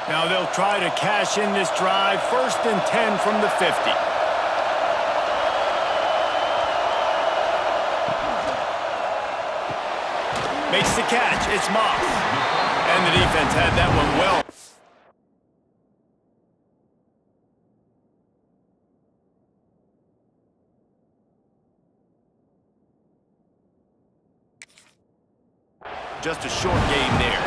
Now they'll try to cash in this drive. 1st and 10 from the 50. Makes the catch. It's Moss. And the defense had that one well. Just a short game there.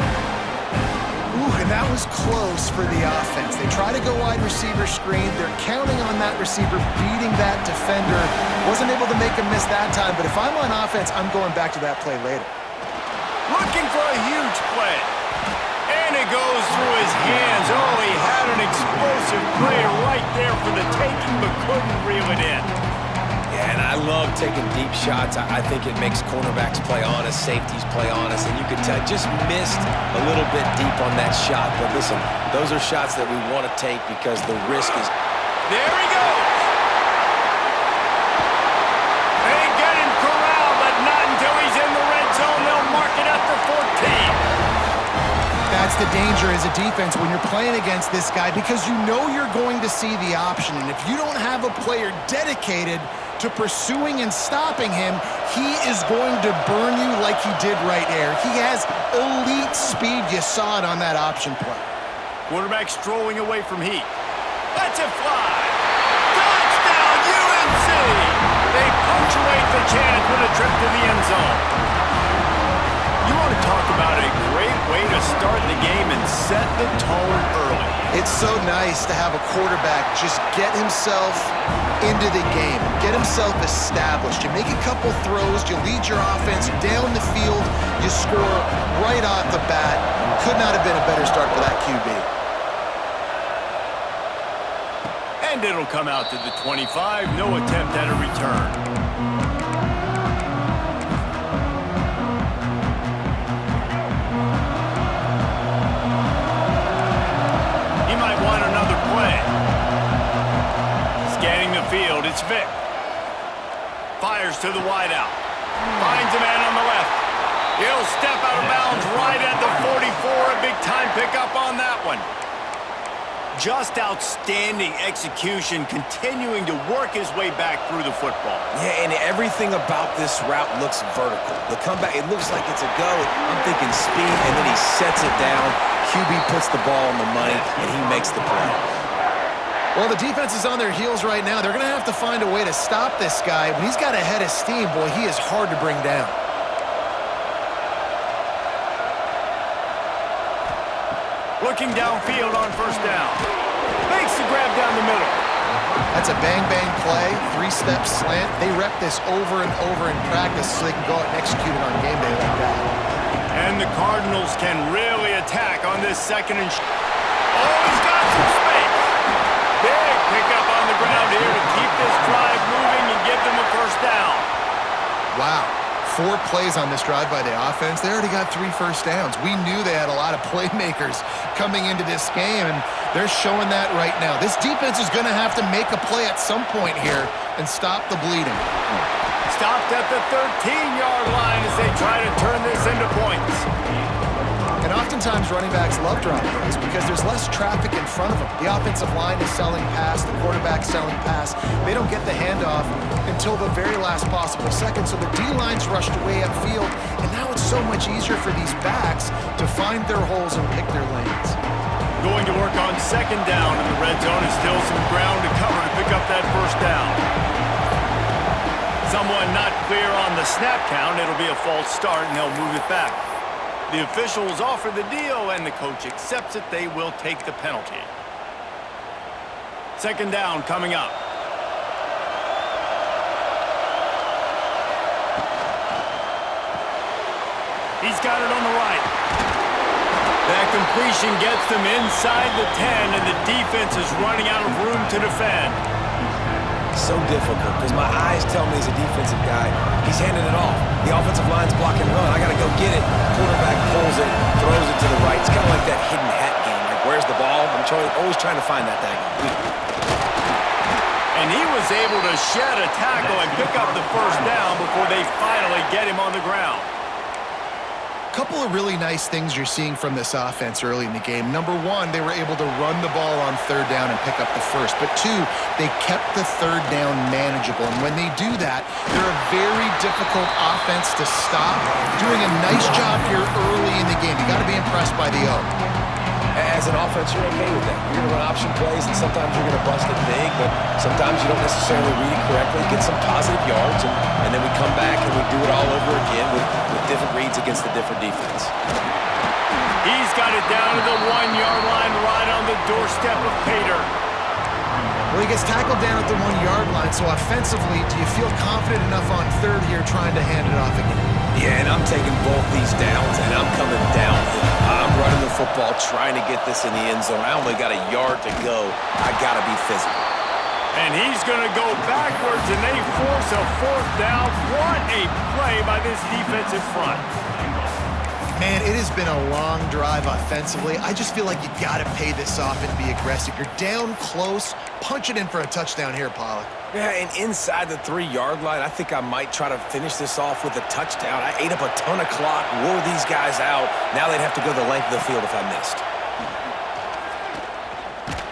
Ooh, and that was close for the offense. They try to go wide receiver screen. They're counting on that receiver beating that defender. Wasn't able to make him miss that time, but if I'm on offense, I'm going back to that play later. Looking for a huge play. And it goes through his hands. Oh, he had an explosive player right there for the taking, but couldn't reel it in. Yeah, and I love taking deep shots. I think it makes cornerbacks play honest, safeties play honest, and you could tell just missed a little bit deep on that shot. But listen, those are shots that we want to take because the risk is... There he goes! They get him corralled, but not until he's in the red zone. They'll mark it up for 14. That's the danger as a defense when you're playing against this guy because you know you're going to see the option. And if you don't have a player dedicated to pursuing and stopping him, he is going to burn you like he did right there. He has elite speed. You saw it on that option play. Quarterback strolling away from Heat. Lets it fly. Touchdown, UNC! They punctuate the chance with a trip to the end zone. You want to talk about a great way to start the game and set the tone early. It's so nice to have a quarterback just get himself into the game, get himself established. You make a couple throws, you lead your offense down the field, you score right off the bat. Could not have been a better start for that QB. And it'll come out to the 25. No attempt at a return. Field, it's Vic. Fires to the wideout. Finds a man on the left. He'll step out of bounds right at the 44. A big time pickup on that one. Just outstanding execution, continuing to work his way back through the football. Yeah, and everything about this route looks vertical. The comeback, it looks like it's a go. I'm thinking speed, and then he sets it down. QB puts the ball on the money, and he makes the play. Well, the defense is on their heels right now. They're going to have to find a way to stop this guy. When he's got a head of steam, boy, he is hard to bring down. Looking downfield on 1st down. Makes the grab down the middle. That's a bang-bang play, 3-step slant. They rep this over and over in practice so they can go out and execute it on game day like that. And the Cardinals can really attack on this 2nd and... Oh, he's got some space. Big pickup on the ground here to keep this drive moving and give them a 1st down. Wow. 4 plays on this drive by the offense. They already got 3 first downs. We knew they had a lot of playmakers coming into this game, and they're showing that right now. This defense is going to have to make a play at some point here and stop the bleeding. Stopped at the 13-yard line as they try to turn this into points. And oftentimes running backs love drop plays because there's less traffic in front of them. The offensive line is selling pass, the quarterback's selling pass. They don't get the handoff until the very last possible second, so the D-line's rushed away upfield, and now it's so much easier for these backs to find their holes and pick their lanes. Going to work on 2nd down, and the red zone is still some ground to cover to pick up that 1st down. Someone not clear on the snap count. It'll be a false start, and they'll move it back. The officials offer the deal, and the coach accepts it. They will take the penalty. 2nd down coming up. He's got it on the right. That completion gets them inside the 10, and the defense is running out of room to defend. So difficult because my eyes tell me as a defensive guy, he's handing it off. The offensive line's blocking run. I got to go get it. Quarterback pulls it, throws it to the right. It's kind of like that hidden hat game. Like, where's the ball? I'm always trying to find that thing. And he was able to shed a tackle and pick up the 1st down before they finally get him on the ground. Couple of really nice things you're seeing from this offense early in the game. Number one, they were able to run the ball on third down and pick up the first. But two, they kept the third down manageable. And when they do that, they're a very difficult offense to stop. Doing a nice job here early in the game. You got to be impressed by the O. As an offense, you're okay with that. You're going to run option plays, and sometimes you're going to bust it big, but sometimes you don't necessarily read it correctly, get some positive yards, and then we come back and we do it all over again with different reads against the different defense. He's got it down to the 1-yard line right on the doorstep of Pater. Well, he gets tackled down at the 1-yard line, so offensively, do you feel confident enough on third here trying to hand it off again? Yeah, and I'm taking both these downs, and I'm coming downhill. I'm running the football, trying to get this in the end zone. I only got a yard to go. I got to be physical. And he's going to go backwards, and they force a fourth down. What a play by this defensive front. Man, it has been a long drive offensively. I just feel like you got to pay this off and be aggressive. You're down close. Punch it in for a touchdown here, Pollock. Yeah, and inside the 3-yard line, I think I might try to finish this off with a touchdown. I ate up a ton of clock, wore these guys out. Now they'd have to go the length of the field if I missed.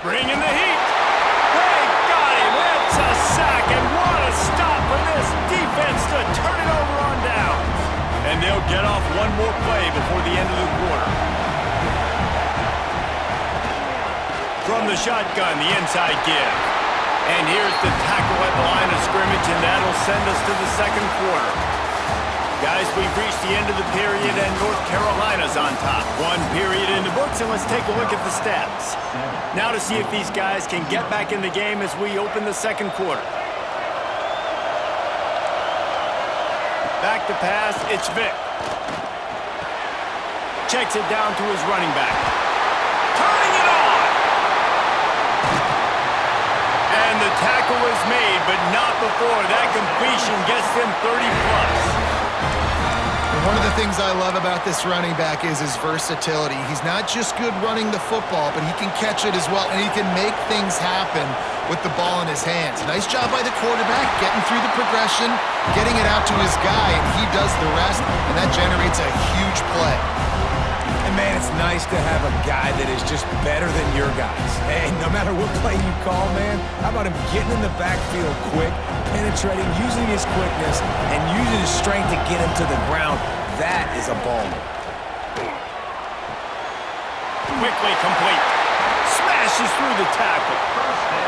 Bring in the heat. They got him. It's a sack, and what a stop for this defense to turn it over on downs. And they'll get off one more play before the end of the quarter. From the shotgun, the inside give. And here's the tackle at the line of scrimmage, and that'll send us to the second quarter. Guys, we've reached the end of the period, and North Carolina's on top. One period in the books, and let's take a look at the stats. Now to see if these guys can get back in the game as we open the second quarter. Back to pass, it's Vic. Checks it down to his running back. Turning it on! And the tackle is made, but not before that completion gets them 30+. One of the things I love about this running back is his versatility. He's not just good running the football, but he can catch it as well, and he can make things happen with the ball in his hands. Nice job by the quarterback, getting through the progression, getting it out to his guy, and he does the rest, and that generates a huge play. And man, it's nice to have a guy that is just better than your guys. Hey, no matter what play you call, man, how about him getting in the backfield quick, penetrating, using his quickness, and using his strength to get him to the ground. That is a baller. Quickly complete. Smashes through the tackle.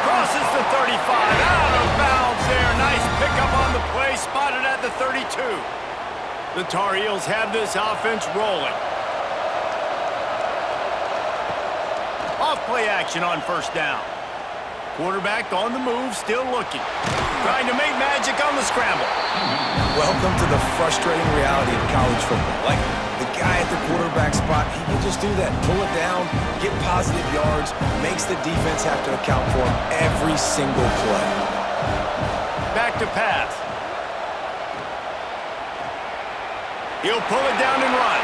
Crosses the 35. Out of bounds there. Nice pickup on the play. Spotted at the 32. The Tar Heels have this offense rolling. Off-play action on first down. Quarterback on the move, still looking. Trying to make magic on the scramble. Welcome to the frustrating reality of college football. Like, the guy at the quarterback spot, he can just do that. Pull it down, get positive yards, makes the defense have to account for him every single play. Back to pass. He'll pull it down and run.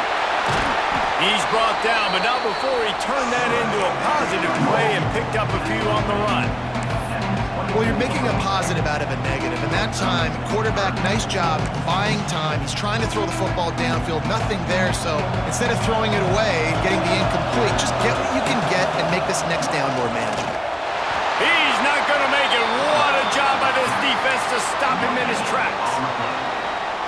He's brought down, but not before he turned that into a positive play and picked up a few on the run. Well, you're making a positive out of a negative, and that time, quarterback, nice job, buying time. He's trying to throw the football downfield, nothing there, so instead of throwing it away, getting the incomplete, just get what you can get and make this next down more manageable. He's not going to make it. What a job by this defense to stop him in his tracks.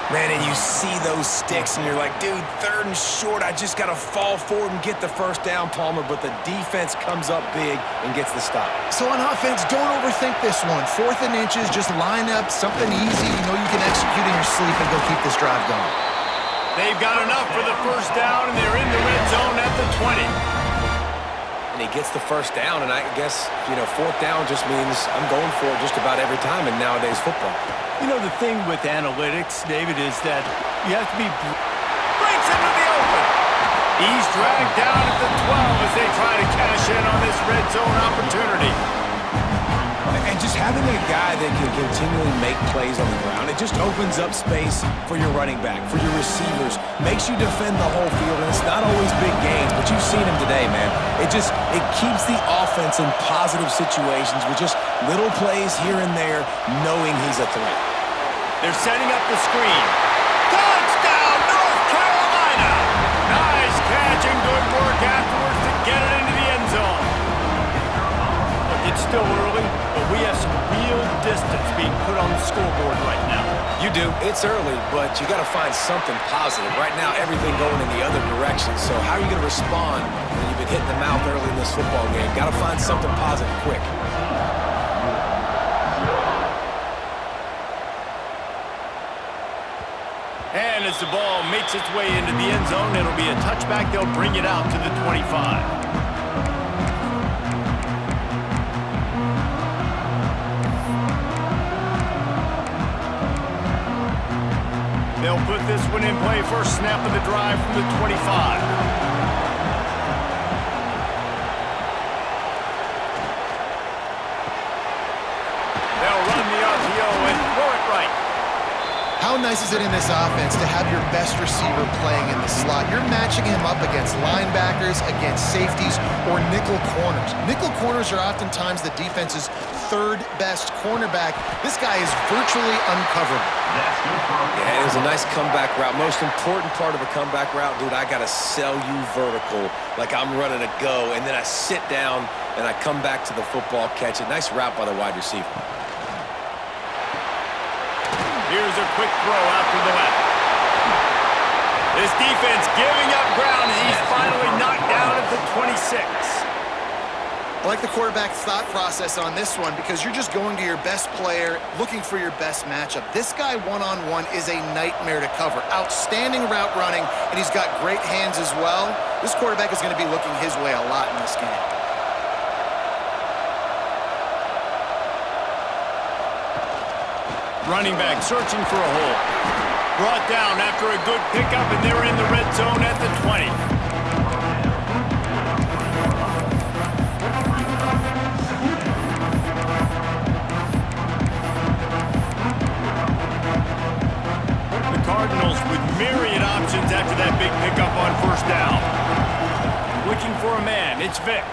Man, and you see those sticks, and you're like, dude, 3rd and short, I just got to fall forward and get the first down, Palmer, but the defense comes up big and gets the stop. So on offense, don't overthink this one. 4th and inches, just line up something easy you know you can execute in your sleep and go keep this drive going. They've got enough for the first down, and they're in the red zone at the 20. And he gets the first down, and I guess, 4th down just means I'm going for it just about every time in nowadays football. You know, the thing with analytics, David, is that you have to be... Breaks into the open. He's dragged down at the 12 as they try to cash in on this red zone opportunity. And just having a guy that can continually make plays on the ground, it just opens up space for your running back, for your receivers, makes you defend the whole field, and it's not always big gains, but you've seen him today, man. It keeps the offense in positive situations with just little plays here and there, knowing he's a threat. They're setting up the screen. Touchdown, North Carolina! You do. It's early, but you got to find something positive. Right now, everything going in the other direction. So how are you going to respond when you've been hitting the mouth early in this football game? Got to find something positive quick. And as the ball makes its way into the end zone, it'll be a touchback. They'll bring it out to the 25. They'll put this one in play. First snap of the drive from the 25. They'll run the RPO and throw it right. How nice is it in this offense to have your best receiver playing in the slot? You're matching him up against linebackers, against safeties, or nickel corners. Nickel corners are oftentimes the defense's third best cornerback. This guy is virtually uncoverable. Yeah, it was a nice comeback route. Most important part of a comeback route, dude, I got to sell you vertical like I'm running a go, and then I sit down and I come back to the football, catch it. Nice route by the wide receiver. Here's a quick throw out to the left. This defense giving up ground, and he's finally knocked down at the 26. I like the quarterback's thought process on this one because you're just going to your best player, looking for your best matchup. This guy one-on-one is a nightmare to cover. Outstanding route running, and he's got great hands as well. This quarterback is going to be looking his way a lot in this game. Running back searching for a hole. Brought down after a good pickup, and they're in the red zone at the 20. The Cardinals with myriad options after that big pickup on first down. Looking for a man, it's Vick.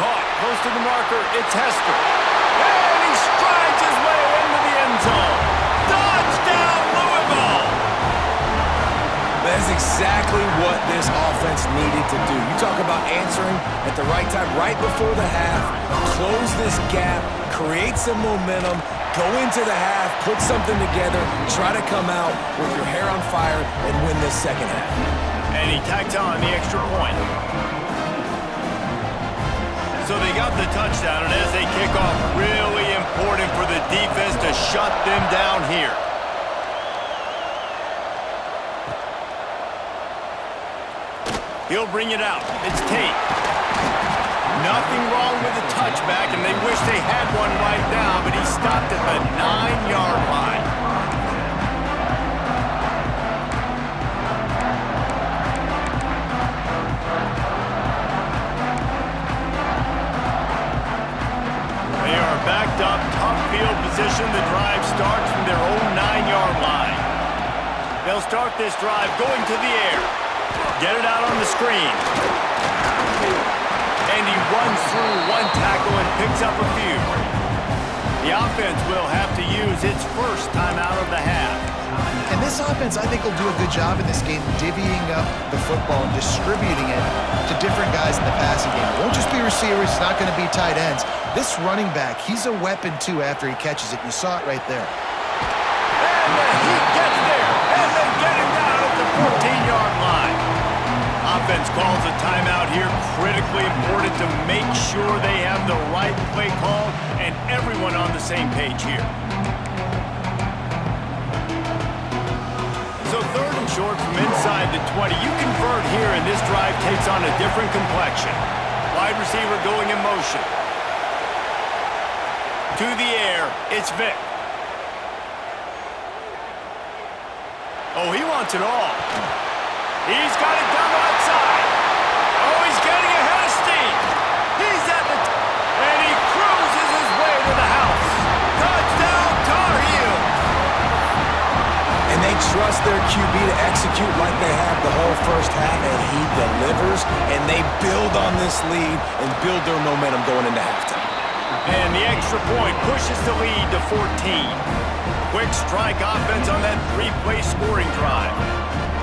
Caught close to the marker, it's Hester. And he strides his way into the end zone. Touchdown, Louisville! That's exactly what this offense needed to do. You talk about answering at the right time, right before the half, close this gap, create some momentum, go into the half, put something together, try to come out with your hair on fire and win this second half. And he tacked on the extra point. So they got the touchdown, and as they kick off, really important for the defense to shut them down here. He'll bring it out. It's Tate. Nothing wrong with the touchback, and they wish they had one right now, but he stopped at the 9-yard line. They are backed up, tough field position. The drive starts from their own 9-yard line. They'll start this drive going to the air. Get it out on the screen. And he runs through one tackle and picks up a few. The offense will have to use its first time out of the half. And this offense, I think, will do a good job in this game divvying up the football and distributing it to different guys in the passing game. It won't just be receivers. It's not going to be tight ends. This running back, he's a weapon, too, after he catches it. You saw it right there. And the Heat gets there. And they get him down at the 14-yard line. Offense calls a timeout here. Critically important to make sure they have the right play call and everyone on the same page here. So third and short from inside the 20. You convert here and this drive takes on a different complexion. Wide receiver going in motion. To the air, it's Vick. Oh, he wants it all. He's got it down the left side. Oh, he's getting ahead of steam. He's at the and he cruises his way to the house. Touchdown, Tar Heels. And they trust their QB to execute like they have the whole first half, and he delivers, and they build on this lead and build their momentum going into halftime. And the extra point pushes the lead to 14. Quick strike offense on that three-play scoring drive.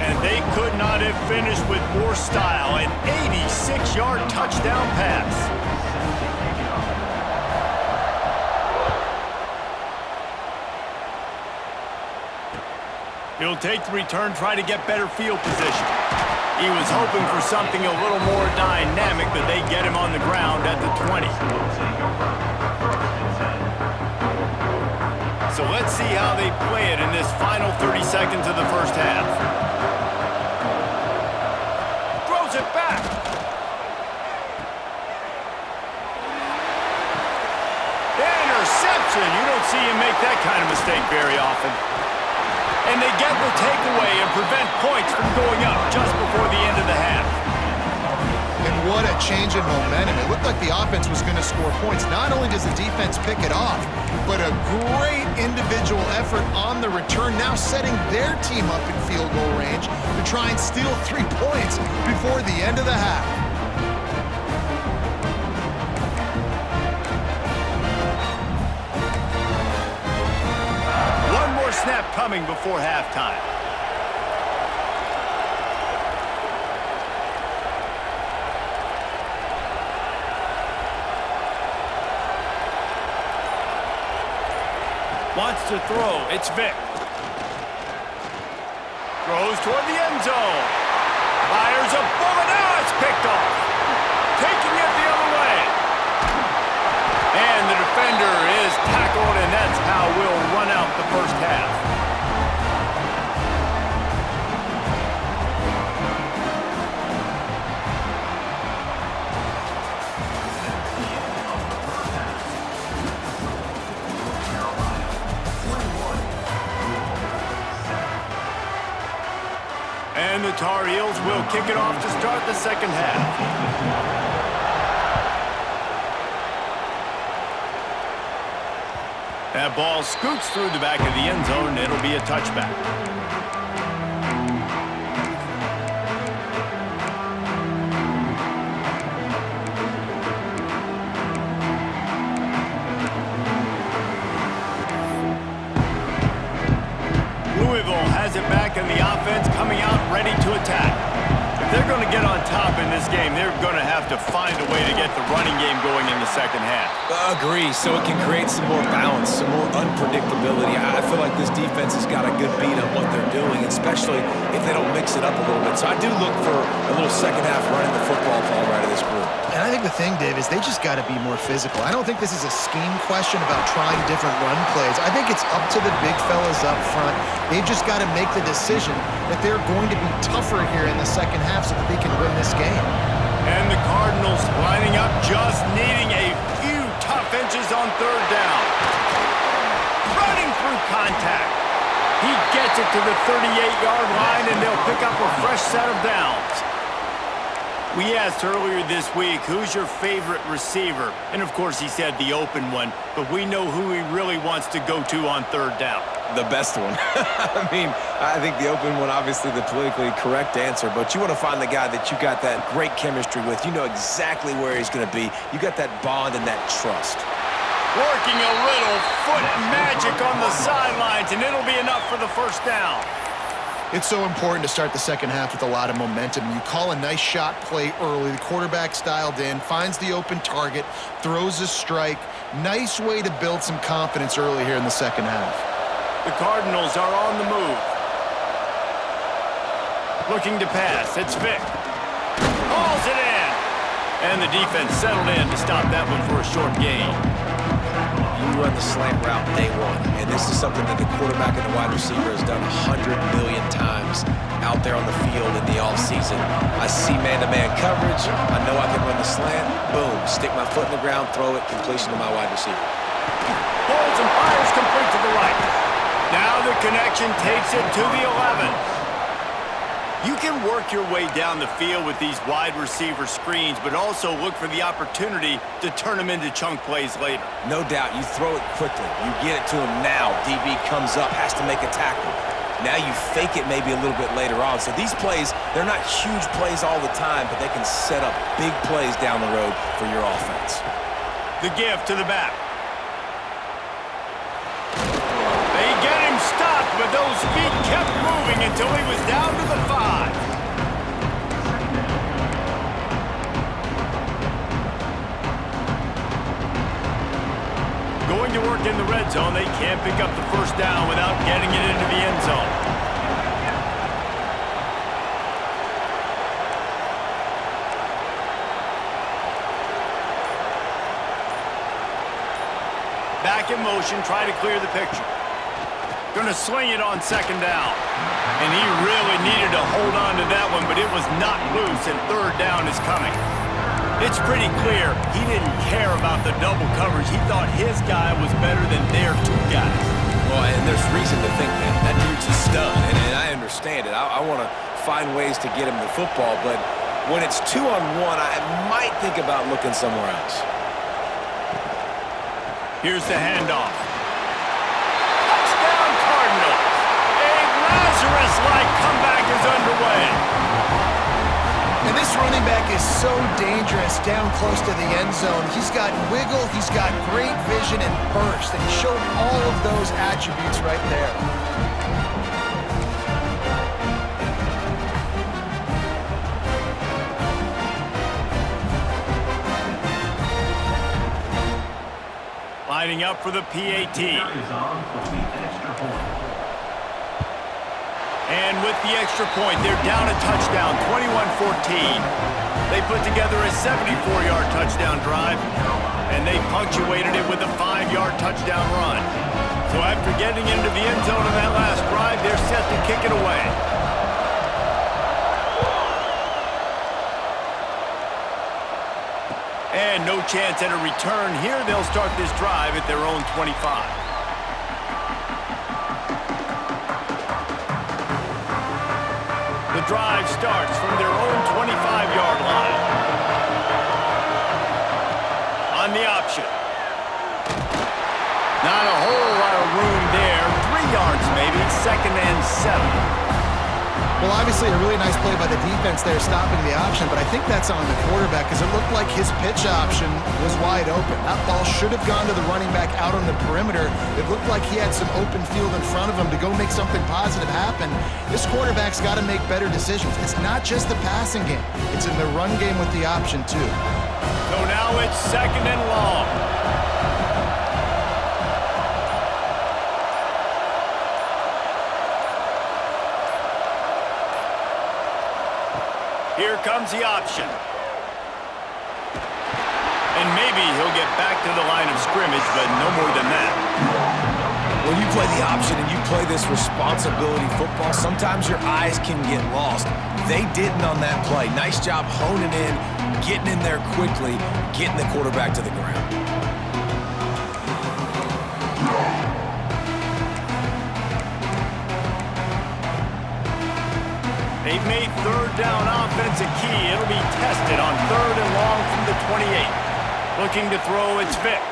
And they could not have finished with more style. An 86-yard touchdown pass. He'll take the return, try to get better field position. He was hoping for something a little more dynamic, but they get him on the ground at the 20. So let's see how they play it in this final 30 seconds of the first half. Throws it back. Interception. You don't see him make that kind of mistake very often. And they get the takeaway and prevent points from going up just before the end of the half. And what a change in momentum. It looked like the offense was going to score points. Not only does the defense pick it off, but a great individual effort on the return, now setting their team up in field goal range to try and steal 3 points before the end of the half. Snap coming before halftime. Wants to throw. It's Vic. Throws toward the end zone. Fires a bullet. Now it's picked off. Taking it the other way. And the defender is tackled, and that's how we'll run out the first half. And the Tar Heels will kick it off to start the second half. That ball scoots through the back of the end zone, and it'll be a touchback. Louisville has it back, and the offense coming out ready to attack. If they're going to get on top in this game, they're going to have to find a way to get the running game going in the second half. Agree, so it can create some more balance, some more unpredictability. I feel like this defense has got a good beat on what they're doing, especially if they don't mix it up a little bit. So I do look for a little second half running the football ball right of this group. And I think the thing, Dave, is they just got to be more physical. I don't think this is a scheme question about trying different run plays. I think it's up to the big fellas up front. They've just got to make the decision that they're going to be tougher here in the second half so that they can win this game. And the Cardinals lining up, just needing a few tough inches on third down. Running through contact. He gets it to the 38-yard line, and they'll pick up a fresh set of downs. We asked earlier this week, who's your favorite receiver? And of course, he said the open one, but we know who he really wants to go to on third down. The best one. I mean, I think the open one, obviously the politically correct answer, but you want to find the guy that you got that great chemistry with. You know exactly where he's going to be. You got that bond and that trust. Working a little foot magic on the sidelines, and it'll be enough for the first down. It's so important to start the second half with a lot of momentum. You call a nice shot play early. The quarterback's dialed in, finds the open target, throws a strike. Nice way to build some confidence early here in the second half. The Cardinals are on the move. Looking to pass. It's Vic. Hauls it in. And the defense settled in to stop that one for a short gain. You run the slant route day one, and this is something that the quarterback and the wide receiver has done 100 million times out there on the field in the offseason. I see man-to-man coverage. I know I can run the slant. Boom. Stick my foot in the ground, throw it, completion to my wide receiver. Holds and fires complete to the right. Now the connection takes it to the 11. You can work your way down the field with these wide receiver screens, but also look for the opportunity to turn them into chunk plays later. No doubt. You throw it quickly. You get it to him now. DB comes up, has to make a tackle. Now you fake it maybe a little bit later on. So these plays, they're not huge plays all the time, but they can set up big plays down the road for your offense. The give to the back. They get him stopped, but those feet kept moving until he was down to the 5. Going to work in the red zone, they can't pick up the first down without getting it into the end zone. back in motion, try to clear the picture. Gonna sling it on second down. And he really needed to hold on to that one, but it was not loose, and third down is coming. It's pretty clear he didn't care about the double coverage. He thought his guy was better than their two guys. Well, and there's reason to think that. That dude's a stud, and I understand it. I want to find ways to get him the football, but when it's 2-on-1, I might think about looking somewhere else. Here's the handoff. Touchdown, Cardinals. A Lazarus-like comeback is underway. And this running back is so dangerous down close to the end zone. He's got wiggle, he's got great vision and burst, and he showed all of those attributes right there. Lining up for the PAT. And with the extra point, they're down a touchdown, 21-14. They put together a 74-yard touchdown drive, and they punctuated it with a 5-yard touchdown run. So after getting into the end zone in that last drive, they're set to kick it away. And no chance at a return here. They'll start this drive at their own 25. The drive starts from their own 25-yard line. On the option. Not a whole lot of room there. 3 yards maybe, 2nd and 7. Well, obviously a really nice play by the defense there stopping the option, but I think that's on the quarterback because it looked like his pitch option was wide open. That ball should have gone to the running back out on the perimeter. It looked like he had some open field in front of him to go make something positive happen. This quarterback's got to make better decisions. It's not just the passing game. It's in the run game with the option, too. So now it's 2nd and long. Here comes the option. And maybe he'll get back to the line of scrimmage, but no more than that. When you play the option and you play this responsibility football, sometimes your eyes can get lost. They didn't on that play. Nice job honing in, getting in there quickly, getting the quarterback to the ground. They've made third down offense a key. It'll be tested on 3rd and long from the 28. Looking to throw, it's Vick.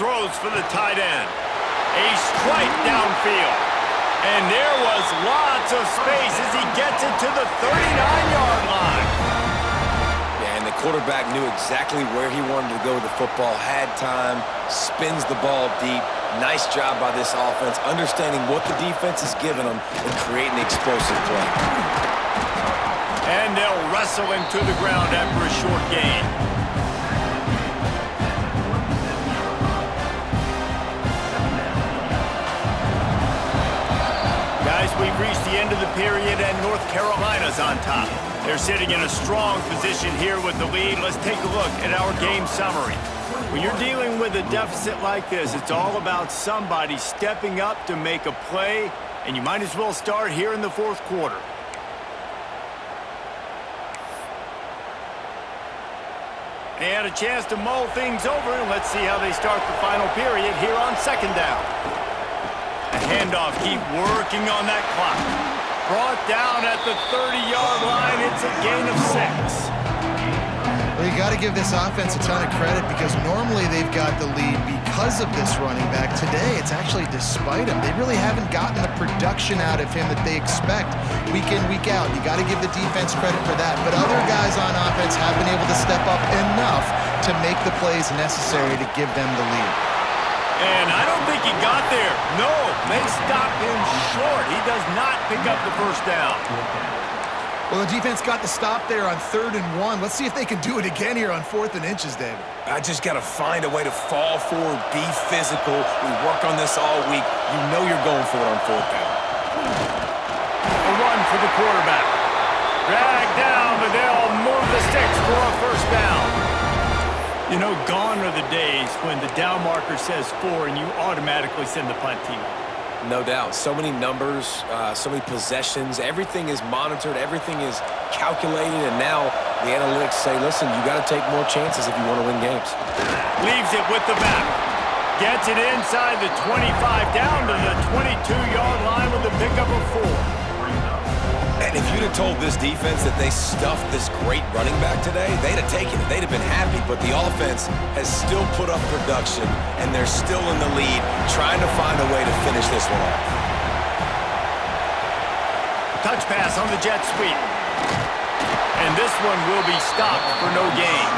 Throws for the tight end. A strike downfield. And there was lots of space as he gets it to the 39-yard line. Yeah, and the quarterback knew exactly where he wanted to go with the football, had time, spins the ball deep. Nice job by this offense, understanding what the defense is giving them and creating explosive play. And they'll wrestle him to the ground after a short gain. Guys, we've reached the end of the period and North Carolina's on top. They're sitting in a strong position here with the lead. Let's take a look at our game summary. When you're dealing with a deficit like this, it's all about somebody stepping up to make a play, and you might as well start here in the 4th quarter. They had a chance to mull things over, and let's see how they start the final period here on 2nd down. The handoff, keep working on that clock. Brought down at the 30-yard line, it's a gain of 6. Well, you got to give this offense a ton of credit because normally they've got the lead because of this running back. Today, it's actually despite him. They really haven't gotten the production out of him that they expect week in, week out. You got to give the defense credit for that. But other guys on offense have been able to step up enough to make the plays necessary to give them the lead. And I don't think he got there. No, they stopped him short. He does not pick up the first down. Well, the defense got the stop there on 3rd and 1. Let's see if they can do it again here on 4th and inches, David. I just got to find a way to fall forward, be physical. We work on this all week. You know you're going for it on 4th down. A run for the quarterback. Dragged down, but they'll move the sticks for a first down. You know, gone are the days when the down marker says 4 and you automatically send the punt team out. No doubt. So many numbers, so many possessions. Everything is monitored. Everything is calculated. And now the analytics say, listen, you got to take more chances if you want to win games. Leaves it with the back. Gets it inside the 25, down to the 22-yard line with a pickup of 4. And if you'd have told this defense that they stuffed this great running back today, they'd have taken it. They'd have been happy. But the offense has still put up production, and they're still in the lead, trying to find a way to finish this one off. Touch pass on the jet sweep. And this one will be stopped for no gain.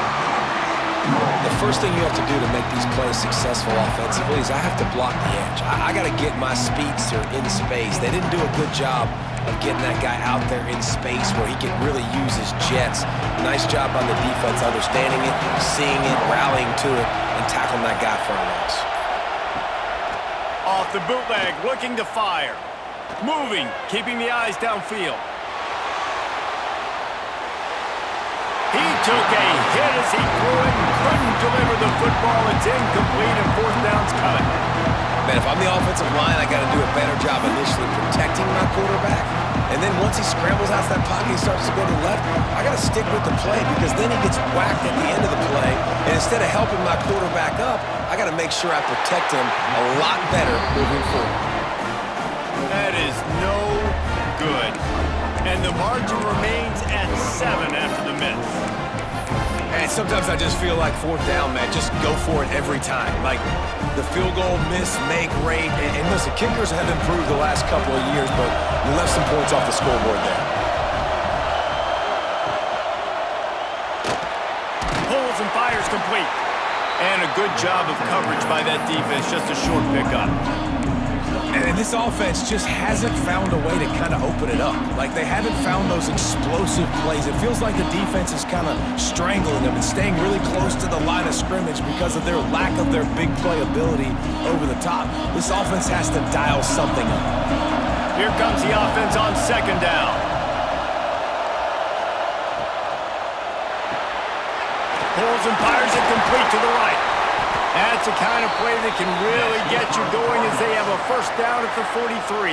The first thing you have to do to make these plays successful offensively is I have to block the edge. I got to get my speedster in space. They didn't do a good job of getting that guy out there in space where he can really use his jets. Nice job on the defense, understanding it, seeing it, rallying to it, and tackling that guy for a loss. Off the bootleg, looking to fire. Moving, keeping the eyes downfield. He took a hit as he threw it and couldn't deliver the football. It's incomplete and 4th down's coming. Man, if I'm the offensive line, I got to do a better job initially protecting my quarterback. And then once he scrambles out of that pocket, he starts to go to the left, I got to stick with the play because then he gets whacked at the end of the play. And instead of helping my quarterback up, I got to make sure I protect him a lot better moving forward. That is no good. And the margin remains at 7 after the miss. And sometimes I just feel like 4th down, man, just go for it every time. Like the field goal miss, make, rate. And listen, kickers have improved the last couple of years, but you left some points off the scoreboard there. Pulls and fires complete. And a good job of coverage by that defense, just a short pickup. And this offense just hasn't found a way to kind of open it up. Like, they haven't found those explosive plays. It feels like the defense is kind of strangling them and staying really close to the line of scrimmage because of their lack of their big play ability over the top. This offense has to dial something up. Here comes the offense on 2nd down. Pulls and fires it complete to the right. That's the kind of play that can really get you going as they have a 1st down at the 43.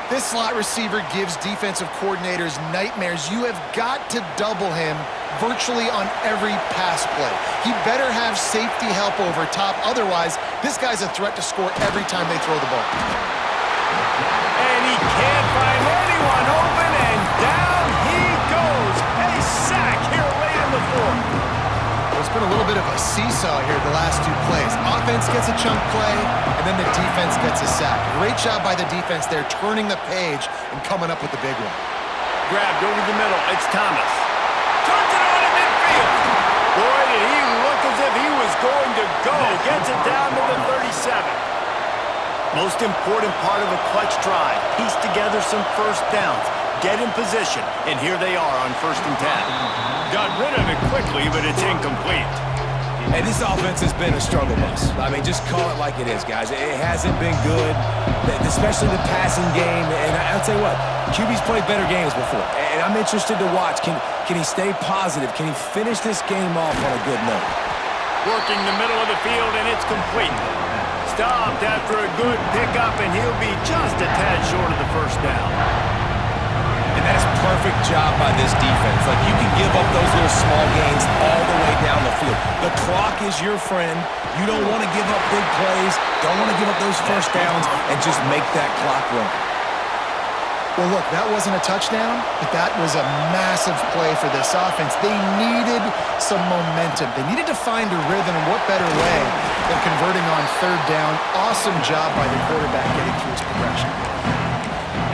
This slot receiver gives defensive coordinators nightmares. You have got to double him virtually on every pass play. He better have safety help over top. Otherwise, this guy's a threat to score every time they throw the ball. And he can't find anyone open, and down he goes. A sack here late in the 4th. It's been a little bit of a seesaw here the last 2 plays. Offense gets a chunk play, and then the defense gets a sack. Great job by the defense there, turning the page and coming up with the big one. Grabbed over the middle. It's Thomas. Turns it on in midfield. Boy, did he look as if he was going to go. Gets it down to the 37. Most important part of a clutch drive. Piece together some 1st downs. Get in position, and here they are on 1st and 10. Got rid of it quickly, but it's incomplete. And this offense has been a struggle bus. I mean, just call it like it is, guys. It hasn't been good, especially the passing game. And I'll tell you what, QB's played better games before. And I'm interested to watch. Can he stay positive? Can he finish this game off on a good note? Working the middle of the field, and it's complete. Stopped after a good pickup, and he'll be just a tad short of the 1st down. And that's a perfect job by this defense. Like, you can give up those little small gains all the way down the field. The clock is your friend. You don't want to give up big plays. Don't want to give up those 1st downs and just make that clock run. Well, look, that wasn't a touchdown, but that was a massive play for this offense. They needed some momentum. They needed to find a rhythm, and what better way than converting on 3rd down. Awesome job by the quarterback getting through his progression.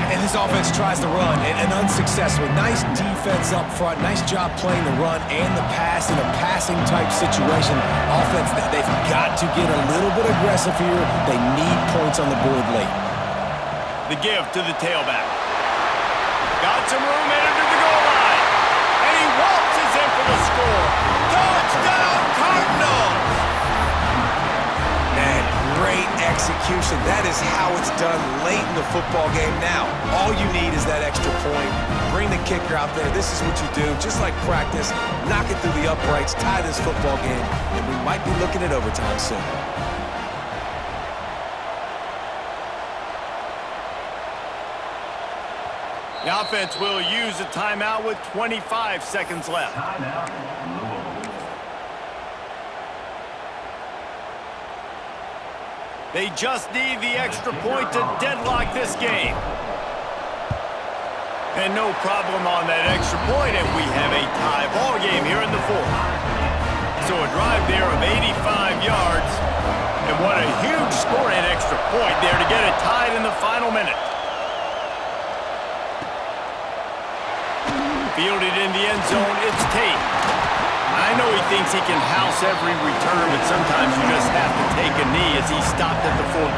And this offense tries to run, and unsuccessfully. Nice defense up front. Nice job playing the run and the pass in a passing-type situation. Offense, they've got to get a little bit aggressive here. They need points on the board late. The give to the tailback. Got some room headed to the goal line. And he waltzes in for the score. Touchdown, Cardinals! And great execution execution. That is how it's done late in the football game. Now, all you need is that extra point. Bring the kicker out there. This is what you do. Just like practice, knock it through the uprights, tie this football game, and we might be looking at overtime soon. The offense will use a timeout with 25 seconds left. They just need the extra point to deadlock this game. And no problem on that extra point, and we have a tie ball game here in the fourth. So a drive there of 85 yards. And what a huge score and extra point there to get it tied in the final minute. Fielded in the end zone, it's Tate. I know he thinks he can house every return, but sometimes you just have to take a knee as he stopped at the 14.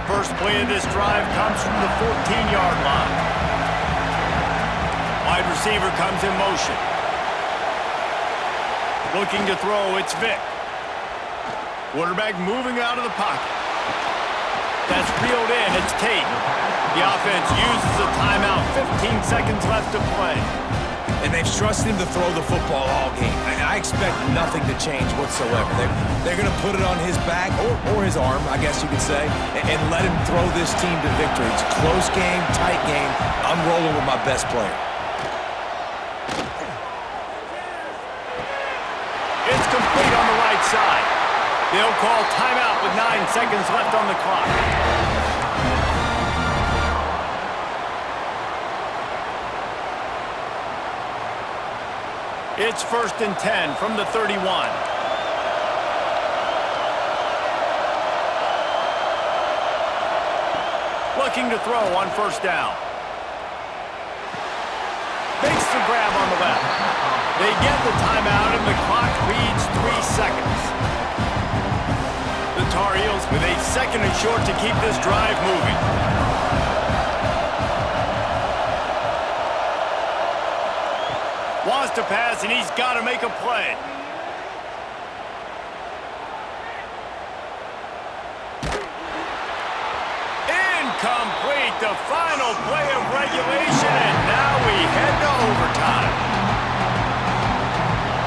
First play of this drive comes from the 14-yard line. Wide receiver comes in motion. Looking to throw, it's Vick. Quarterback moving out of the pocket. That's reeled in, it's Tate. The offense uses a timeout, 15 seconds left to play. And they've trusted him to throw the football all game. And I expect nothing to change whatsoever. They're going to put it on his back, or his arm, I guess you could say, and let him throw this team to victory. It's a close game, tight game. I'm rolling with my best player. It's complete on the right side. They'll call timeout with 9 seconds left on the clock. It's 1st and 10 from the 31. Looking to throw on 1st down. Makes the grab on the left. They get the timeout and the clock reads 3 seconds. The Tar Heels with a 2nd and short to keep this drive moving. Wants to pass, and he's got to make a play. Incomplete, the final play of regulation, and now we head to overtime.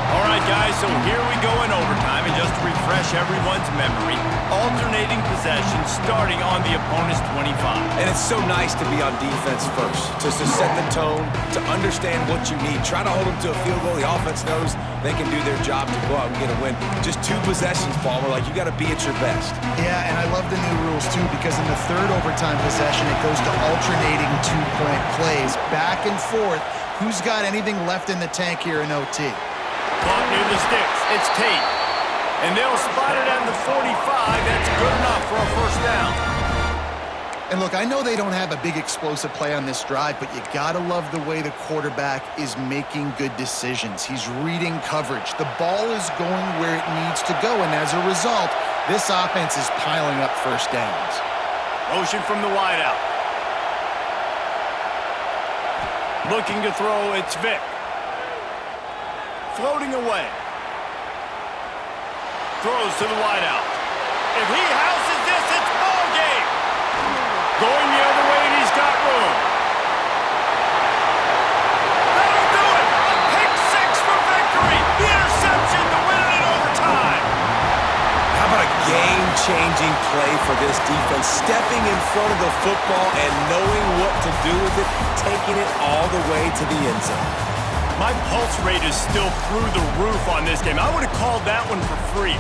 All right, guys, so here we go in overtime, and just to refresh everyone's memory, alternating possession starting on the opponent's 25. And it's so nice to be on defense first, to set the tone, to understand what you need. Try to hold them to a field goal. The offense knows they can do their job to go out and get a win. Just 2 possessions, Palmer. Like, you got to be at your best. Yeah, and I love the new rules, too, because in the 3rd overtime possession, it goes to alternating 2-point plays. Back and forth. Who's got anything left in the tank here in OT? Caught near the sticks. It's Tate. And they'll spot it at the 45. That's good enough for a 1st down. And look, I know they don't have a big explosive play on this drive, but you gotta love the way the quarterback is making good decisions. He's reading coverage. The ball is going where it needs to go, and as a result, this offense is piling up 1st downs. Motion from the wideout. Looking to throw, it's Vick. Floating away. Throws to the wideout. If he houses this, it's ball game. Going the other way, and he's got room. That'll do it. A pick 6 for victory. The interception to win it in overtime. How about a game-changing play for this defense? Stepping in front of the football and knowing what to do with it, taking it all the way to the end zone. My pulse rate is still through the roof on this game. I would have called that one for free.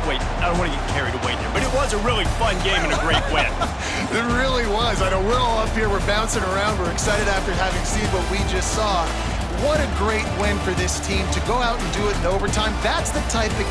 Wait, I don't want to get carried away there, but it was a really fun game and a great win. It really was. I know we're all up here, we're bouncing around, we're excited after having seen what we just saw. What a great win for this team to go out and do it in overtime. That's the type of